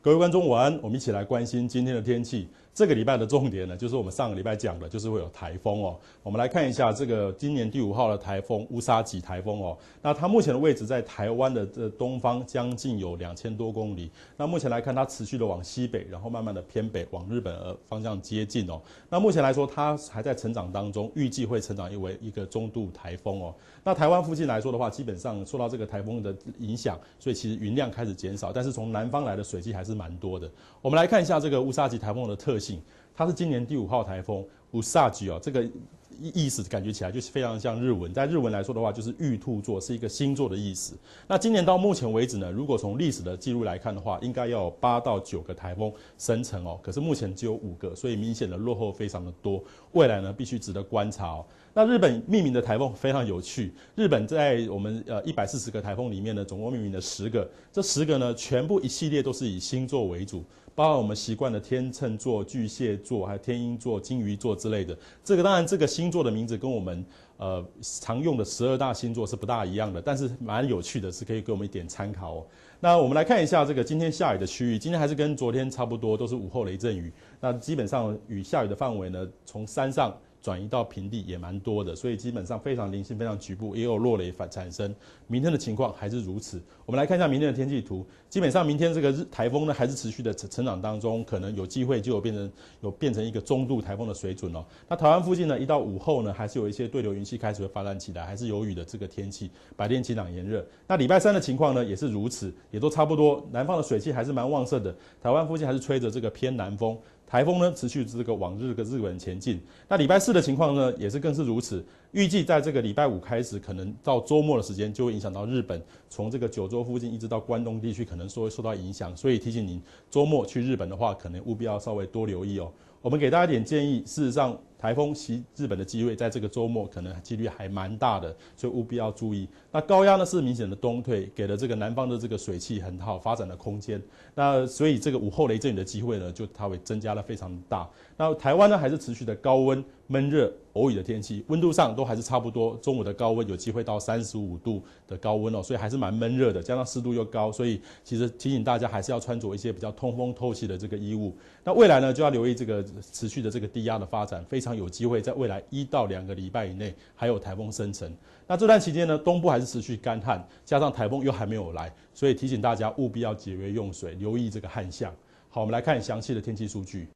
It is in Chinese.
各位观众晚安，我们一起来关心今天的天气。这个礼拜的重点呢，就是我们上个礼拜讲的，就是会有台风哦。我们来看一下这个今年第5号的台风乌沙吉台风哦。那它目前的位置在台湾的东方，将近有2000多公里。那目前来看，它持续的往西北，然后慢慢的偏北，往日本方向接近哦。那目前来说，它还在成长当中，预计会成长为一个中度台风哦。那台湾附近来说的话，基本上受到这个台风的影响，所以其实云量开始减少，但是从南方来的水汽还是蛮多的。我们来看一下这个乌沙吉台风的特性，它是今年第5号台风乌沙吉哦，这个意思感觉起来就是非常像日文，在日文来说的话，就是玉兔座，是一个星座的意思。那今年到目前为止呢，如果从历史的记录来看的话，应该要有8到9个台风生成哦，可是目前只有5个，所以明显的落后非常的多。未来呢，必须值得观察哦。那日本命名的台风非常有趣，日本在我们140个台风里面呢，总共命名了10个，这10个呢，全部一系列都是以星座为主。包括我们习惯的天秤座、巨蟹座、还有天鹰座、金鱼座之类的。这个当然，这个星座的名字跟我们常用的12大星座是不大一样的，但是蛮有趣的，是可以给我们一点参考哦。那我们来看一下这个今天下雨的区域，今天还是跟昨天差不多，都是午后雷阵雨。那基本上下雨的范围呢，从山上转移到平地也蛮多的，所以基本上非常零星、非常局部，也有落雷产生。明天的情况还是如此。我们来看一下明天的天气图，基本上明天这个台风呢还是持续的成长当中，可能有机会就有变成一个中度台风的水准哦。那台湾附近呢，一到午后呢，还是有一些对流云系开始会发展起来，还是有雨的这个天气，白天晴朗炎热。那礼拜3的情况呢也是如此，也都差不多，南方的水汽还是蛮旺盛的，台湾附近还是吹着这个偏南风。台风呢持续这个往日本前进，那礼拜4的情况呢也是更是如此。预计在这个礼拜5开始，可能到周末的时间就会影响到日本，从这个九州附近一直到关东地区，可能说会受到影响。所以提醒您，周末去日本的话，可能务必要稍微多留意哦。我们给大家一点建议，事实上台风袭日本的机会在这个周末可能几率还蛮大的，所以务必要注意。那高压呢是明显的东退，给了这个南方的这个水汽很好发展的空间。那所以这个午后雷阵雨的机会呢，就它会增加了非常大。那台湾呢还是持续的高温、闷热、偶雨的天气，温度上都还是差不多。中午的高温有机会到35度的高温哦，所以还是蛮闷热的，加上湿度又高，所以其实提醒大家还是要穿着一些比较通风透气的这个衣物。那未来呢就要留意这个持续的这个低压的发展，非常有机会在未来1到2个礼拜以内还有台风生成。那这段期间呢，东部还是持续干旱，加上台风又还没有来，所以提醒大家务必要节约用水，留意这个旱象。好，我们来看详细的天气数据。